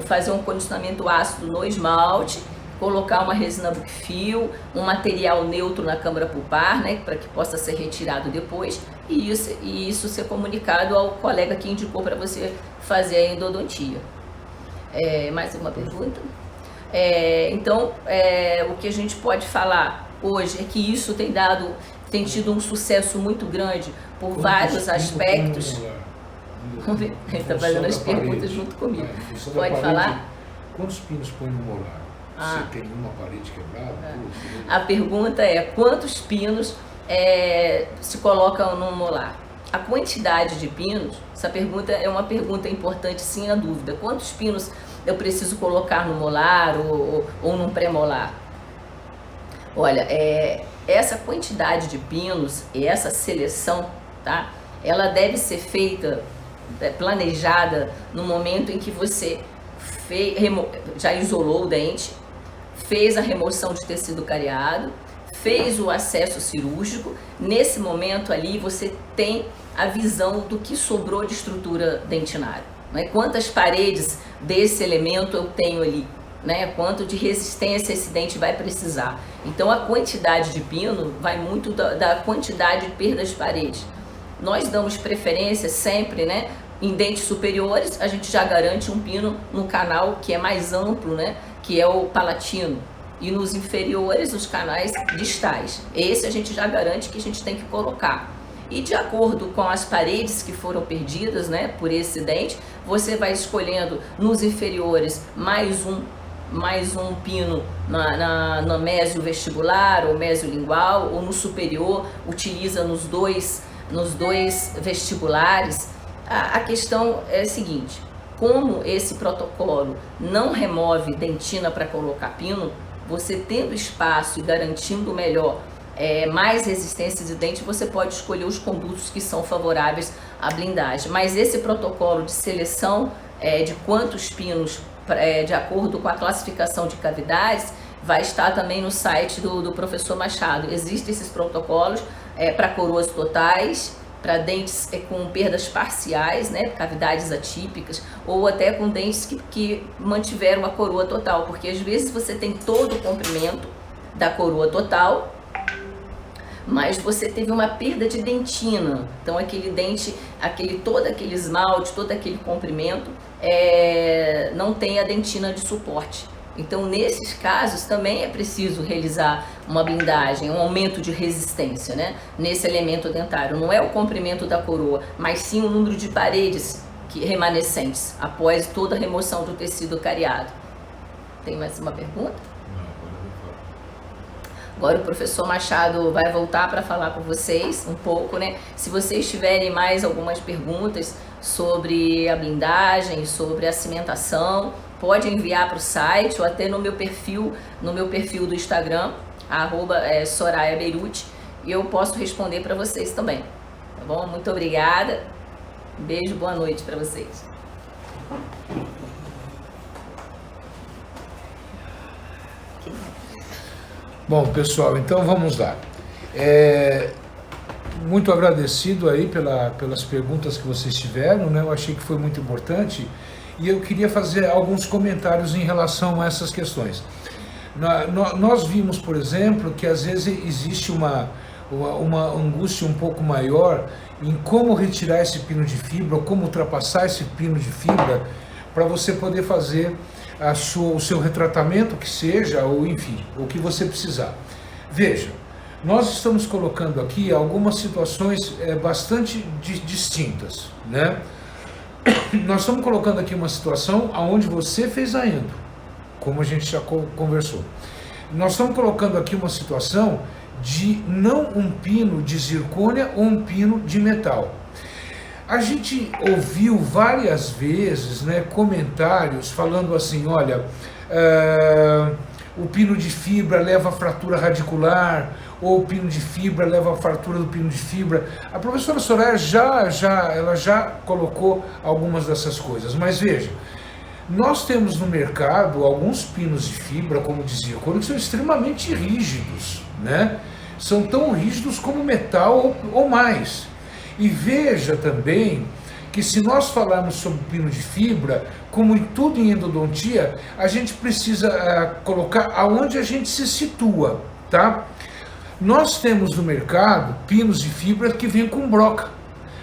[SPEAKER 2] fazer um condicionamento ácido no esmalte, colocar uma resina Bookfill, um material neutro na câmara pulpar, né, para que possa ser retirado depois, e isso ser comunicado ao colega que indicou para você fazer a endodontia. Mais uma pergunta? Então, o que a gente pode falar hoje é que isso tem tido um sucesso muito grande por vários aspectos. Vamos ver, ele está fazendo as perguntas junto comigo. Pode falar?
[SPEAKER 1] Quantos pinos põe no molar? Você tem uma parede quebrada?
[SPEAKER 2] A pergunta é, quantos pinos se colocam no molar? A quantidade de pinos, essa pergunta é uma pergunta importante, sim, a dúvida. Quantos pinos eu preciso colocar no molar ou num pré-molar? Olha, essa quantidade de pinos e essa seleção, tá? Ela deve ser feita, planejada no momento em que você já isolou o dente, fez a remoção de tecido cariado, fez o acesso cirúrgico. Nesse momento ali você tem a visão do que sobrou de estrutura dentinária, né? Quantas paredes desse elemento eu tenho ali, né? Quanto de resistência esse dente vai precisar. Então a quantidade de pino vai muito da quantidade de perda de paredes. Nós damos preferência sempre, né, Em dentes superiores, a gente já garante um pino no canal que é mais amplo, né? Que é o palatino. E nos inferiores, os canais distais. Esse a gente já garante que a gente tem que colocar. E de acordo com as paredes que foram perdidas, né, por esse dente, você vai escolhendo nos inferiores mais um pino no mésio vestibular ou mésio lingual, ou no superior, utiliza nos dois vestibulares. A questão é a seguinte: como esse protocolo não remove dentina para colocar pino, você tendo espaço e garantindo melhor mais resistência de dente, você pode escolher os condutos que são favoráveis à blindagem. Mas esse protocolo de seleção de quantos pinos, de acordo com a classificação de cavidades, vai estar também no site do professor Machado. Existem esses protocolos para coroas totais, para dentes com perdas parciais, né, cavidades atípicas, ou até com dentes que mantiveram a coroa total, porque às vezes você tem todo o comprimento da coroa total, mas você teve uma perda de dentina. Então aquele dente, todo aquele esmalte, todo aquele comprimento não tem a dentina de suporte. Então nesses casos também é preciso realizar uma blindagem, um aumento de resistência, né, nesse elemento dentário. Não é o comprimento da coroa, mas sim o número de paredes remanescentes após toda a remoção do tecido cariado. Tem mais uma pergunta? Agora o professor Machado vai voltar para falar com vocês um pouco, né? Se vocês tiverem mais algumas perguntas sobre a blindagem, sobre a cimentação, pode enviar para o site ou até no meu perfil do Instagram, @Soraya Beirute, e eu posso responder para vocês também. Tá bom? Muito obrigada. Um beijo, boa noite para vocês.
[SPEAKER 1] Bom, pessoal, então vamos lá. Muito agradecido aí pelas perguntas que vocês tiveram, né? Eu achei que foi muito importante e eu queria fazer alguns comentários em relação a essas questões. Nós vimos, por exemplo, que às vezes existe uma angústia um pouco maior em como retirar esse pino de fibra, ou como ultrapassar esse pino de fibra, para você poder fazer o seu retratamento, que seja, ou enfim, o que você precisar. Veja, nós estamos colocando aqui algumas situações bastante distintas, né? Nós estamos colocando aqui uma situação onde você fez a endo, como a gente já conversou. Nós estamos colocando aqui uma situação de não um pino de zircônia ou um pino de metal. A gente ouviu várias vezes, né, comentários falando assim, olha, o pino de fibra leva a fratura radicular, ou o pino de fibra leva a fratura do pino de fibra. A professora Soraya já colocou algumas dessas coisas, mas veja, nós temos no mercado alguns pinos de fibra, como dizia, que são extremamente rígidos, né? São tão rígidos como metal ou mais. E veja também que se nós falarmos sobre pino de fibra, como em tudo em endodontia, a gente precisa colocar aonde a gente se situa, tá? Nós temos no mercado pinos de fibra que vêm com broca,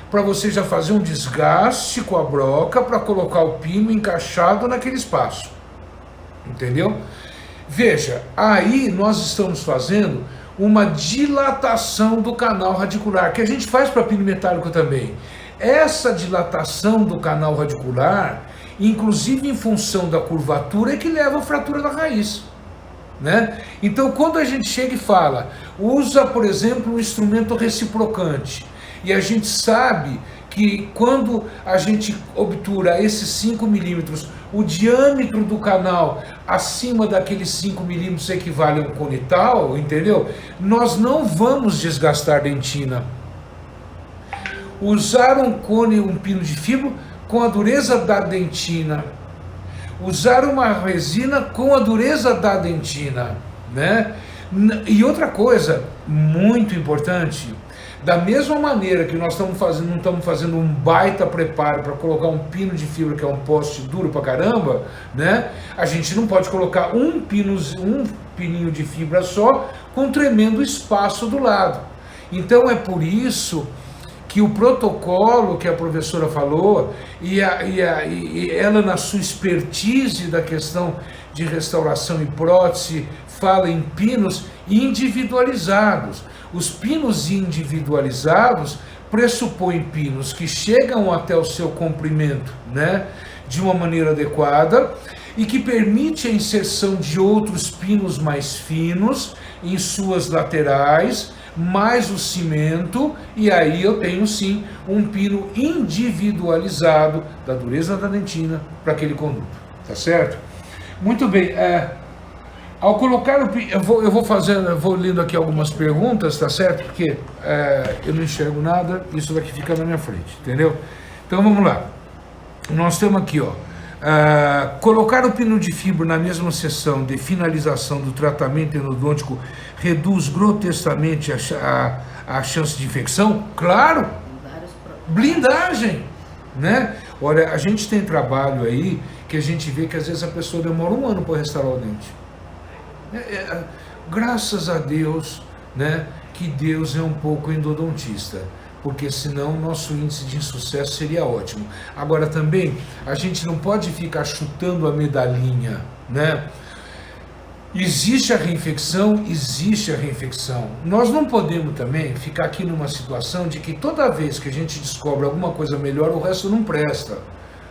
[SPEAKER 1] para você já fazer um desgaste com a broca para colocar o pino encaixado naquele espaço, entendeu? Veja, aí nós estamos fazendo uma dilatação do canal radicular, que a gente faz para pino metálico também. Essa dilatação do canal radicular, inclusive em função da curvatura, é que leva à fratura da raiz, né? Então, quando a gente chega e fala, usa, por exemplo, um instrumento reciprocante, e a gente sabe que quando a gente obtura esses 5 milímetros, o diâmetro do canal acima daqueles 5 milímetros equivale a um conital, entendeu? Nós não vamos desgastar dentina. Usar um cone, um pino de fibra com a dureza da dentina. Usar uma resina com a dureza da dentina, né? E outra coisa muito importante, da mesma maneira que nós não estamos fazendo um baita preparo para colocar um pino de fibra, que é um poste duro pra caramba, né? A gente não pode colocar um pininho de fibra só com um tremendo espaço do lado. Então é por isso que o protocolo que a professora falou e ela, na sua expertise da questão de restauração e prótese, fala em pinos individualizados. Os pinos individualizados pressupõem pinos que chegam até o seu comprimento, né, de uma maneira adequada e que permite a inserção de outros pinos mais finos em suas laterais, mais o cimento, e aí eu tenho sim um pino individualizado da dureza da dentina para aquele conduto, tá certo? Muito bem, ao colocar o pino, eu vou lendo aqui algumas perguntas, tá certo? Porque eu não enxergo nada, isso daqui fica na minha frente, entendeu? Então vamos lá, nós temos aqui, ó, colocar o pino de fibra na mesma sessão de finalização do tratamento endodôntico reduz grotescamente a chance de infecção? Claro! Blindagem, né? Olha, a gente tem trabalho aí que a gente vê que às vezes a pessoa demora 1 ano para restaurar o dente. Graças a Deus, né, que Deus é um pouco endodontista, porque senão o nosso índice de insucesso seria ótimo. Agora também, a gente não pode ficar chutando a medalhinha, né? Existe a reinfecção, existe a reinfecção. Nós não podemos também ficar aqui numa situação de que toda vez que a gente descobre alguma coisa melhor, o resto não presta.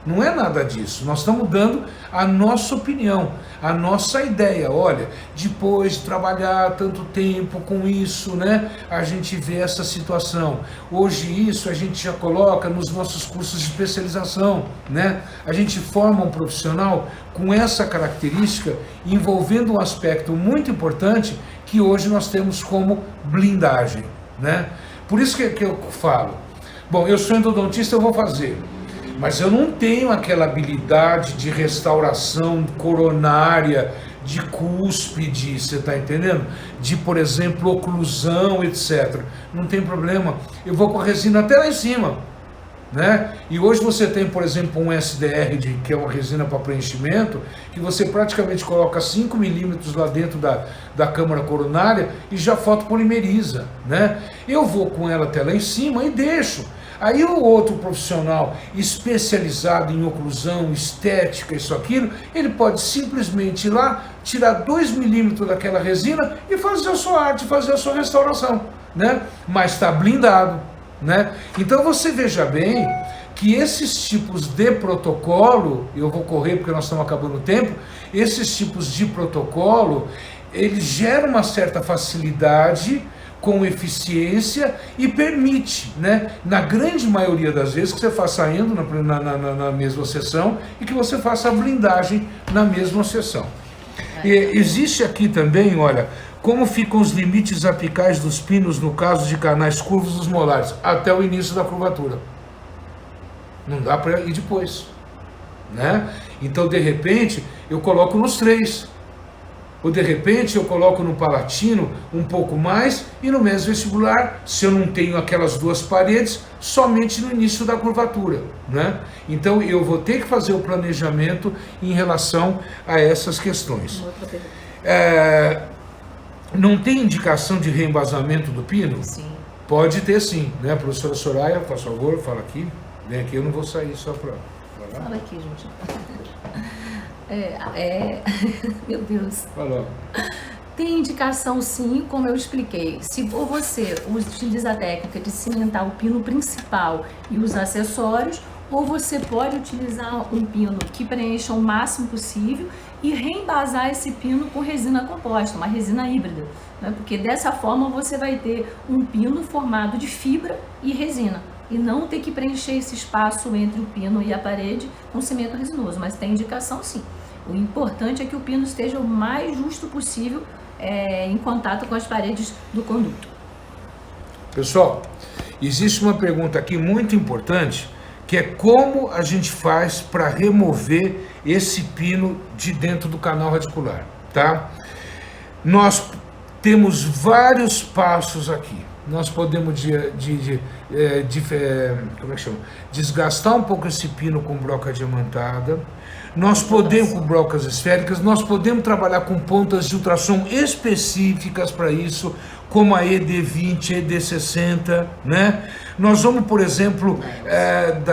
[SPEAKER 1] Não é nada disso, nós estamos dando a nossa opinião, a nossa ideia. Olha, depois de trabalhar tanto tempo com isso, né, a gente vê essa situação. Hoje isso a gente já coloca nos nossos cursos de especialização, né? A gente forma um profissional com essa característica, envolvendo um aspecto muito importante que hoje nós temos como blindagem, né? Por isso que eu falo, bom, eu sou endodontista, eu vou fazer, mas eu não tenho aquela habilidade de restauração coronária, de cúspide, você está entendendo? De, por exemplo, oclusão, etc. Não tem problema, eu vou com a resina até lá em cima, né? E hoje você tem, por exemplo, um SDR, que é uma resina para preenchimento, que você praticamente coloca 5 milímetros lá dentro da câmara coronária e já fotopolimeriza, né? Eu vou com ela até lá em cima e deixo. Aí o outro profissional especializado em oclusão, estética, isso, aquilo, ele pode simplesmente ir lá, tirar 2 milímetros daquela resina e fazer a sua arte, fazer a sua restauração, né? Mas está blindado, né? Então você veja bem que esses tipos de protocolo, eu vou correr porque nós estamos acabando o tempo, esses tipos de protocolo, eles geram uma certa facilidade, com eficiência e permite, né, na grande maioria das vezes, que você faça endo na mesma sessão e que você faça a blindagem na mesma sessão. E existe aqui também, olha, como ficam os limites apicais dos pinos no caso de canais curvos dos molares, até o início da curvatura. Não dá para ir depois, né? Então, de repente, eu coloco nos 3. Ou de repente eu coloco no palatino um pouco mais e no mês vestibular, se eu não tenho aquelas 2 paredes, somente no início da curvatura, né? Então eu vou ter que fazer o planejamento em relação a essas questões. Não tem indicação de reembasamento do pino? Sim. Pode ter sim, né? Professora Soraya, por favor, fala aqui. Vem aqui, eu não vou sair só para...
[SPEAKER 2] Fala aqui, gente. Meu Deus.
[SPEAKER 1] Falou.
[SPEAKER 2] Tem indicação sim, como eu expliquei. Se você utiliza a técnica de cimentar o pino principal e os acessórios, ou você pode utilizar um pino que preencha o máximo possível e reembasar esse pino com resina composta, uma resina híbrida, né? Porque dessa forma você vai ter um pino formado de fibra e resina, e não ter que preencher esse espaço entre o pino e a parede com cimento resinoso, mas tem indicação sim. O importante é que o pino esteja o mais justo possível em contato com as paredes do conduto.
[SPEAKER 1] Pessoal, existe uma pergunta aqui muito importante, que é como a gente faz para remover esse pino de dentro do canal radicular, tá? Nós temos vários passos aqui, nós podemos como é que chama? Desgastar um pouco esse pino com broca diamantada, nós podemos, com brocas esféricas, nós podemos trabalhar com pontas de ultrassom específicas para isso, como a ED20, ED60, né? Nós vamos, por exemplo,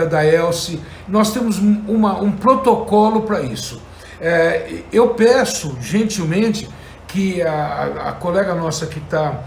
[SPEAKER 1] da Elce, nós temos um protocolo para isso. Eu peço, gentilmente, que a colega nossa que está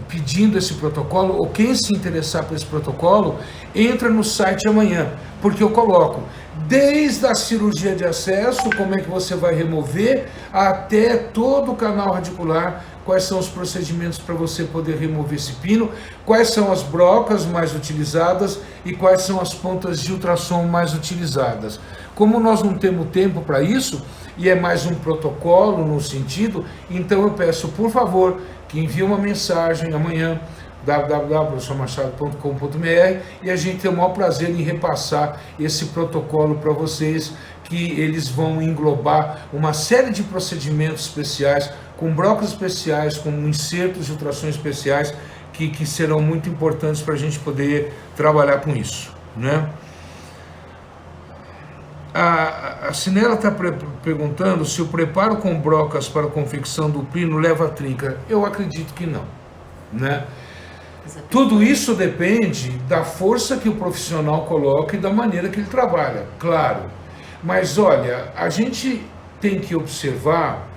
[SPEAKER 1] pedindo esse protocolo, ou quem se interessar por esse protocolo, entra no site amanhã, porque eu coloco desde a cirurgia de acesso, como é que você vai remover, até todo o canal radicular, quais são os procedimentos para você poder remover esse pino, quais são as brocas mais utilizadas e quais são as pontas de ultrassom mais utilizadas. Como nós não temos tempo para isso, e é mais um protocolo no sentido, então eu peço, por favor, que envie uma mensagem amanhã, www.professormachado.com.br, e a gente tem o maior prazer em repassar esse protocolo para vocês, que eles vão englobar uma série de procedimentos especiais, com brocas especiais, com insertos de ultrassom especiais, que serão muito importantes para a gente poder trabalhar com isso, né? A Sinela está perguntando se o preparo com brocas para a confecção do pino leva a trinca. Eu acredito que não, né? Tudo isso depende da força que o profissional coloca e da maneira que ele trabalha, claro. Mas olha, a gente tem que observar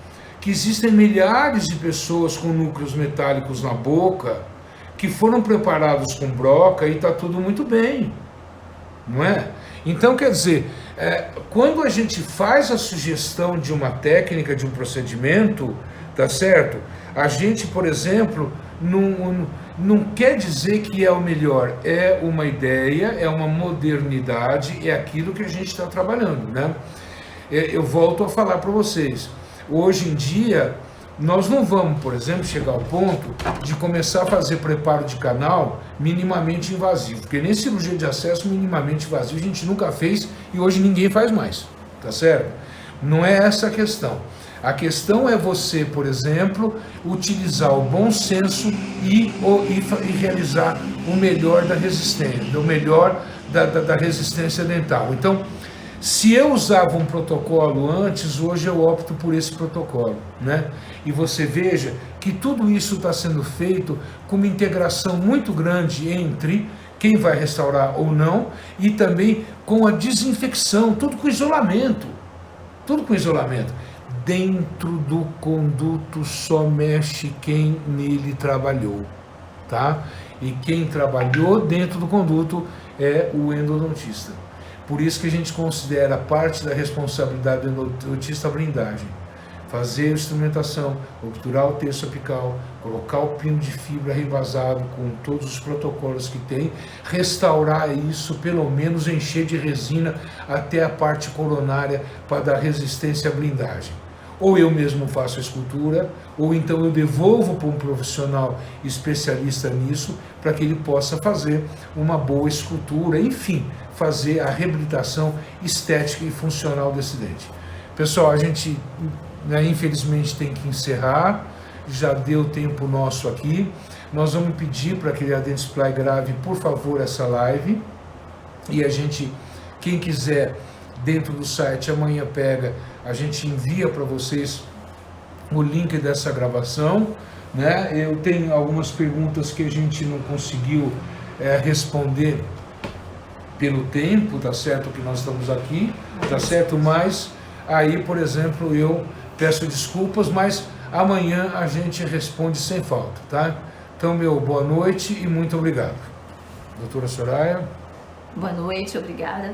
[SPEAKER 1] que existem milhares de pessoas com núcleos metálicos na boca que foram preparados com broca e está tudo muito bem, não é? Então, quer dizer, quando a gente faz a sugestão de uma técnica, de um procedimento, tá certo? A gente, por exemplo, não quer dizer que é o melhor, é uma ideia, é uma modernidade, é aquilo que a gente está trabalhando, né? Eu volto a falar para vocês, hoje em dia, nós não vamos, por exemplo, chegar ao ponto de começar a fazer preparo de canal minimamente invasivo, porque nem cirurgia de acesso minimamente invasivo a gente nunca fez e hoje ninguém faz mais, tá certo? Não é essa a questão. A questão é você, por exemplo, utilizar o bom senso e realizar o melhor da resistência, o melhor da resistência dental. Então, se eu usava um protocolo antes, hoje eu opto por esse protocolo, né? E você veja que tudo isso está sendo feito com uma integração muito grande entre quem vai restaurar ou não e também com a desinfecção, tudo com isolamento, Dentro do conduto só mexe quem nele trabalhou, tá? E quem trabalhou dentro do conduto é o endodontista. Por isso que a gente considera parte da responsabilidade do endodontista a blindagem. Fazer a instrumentação, obturar o terço apical, colocar o pino de fibra rebasado com todos os protocolos que tem, restaurar isso, pelo menos encher de resina até a parte coronária para dar resistência à blindagem. Ou eu mesmo faço a escultura, ou então eu devolvo para um profissional especialista nisso, para que ele possa fazer uma boa escultura, enfim, fazer a reabilitação estética e funcional desse dente. Pessoal, a gente, infelizmente, tem que encerrar, já deu tempo nosso aqui. Nós vamos pedir para que a Dentsply grave, por favor, essa live, e a gente, quem quiser, dentro do site, amanhã pega, a gente envia para vocês o link dessa gravação, né? Eu tenho algumas perguntas que a gente não conseguiu responder pelo tempo, tá certo, que nós estamos aqui, tá certo, mas aí, por exemplo, eu peço desculpas, mas amanhã a gente responde sem falta, tá? Então, boa noite e muito obrigado. Doutora Soraya.
[SPEAKER 2] Boa noite, obrigada.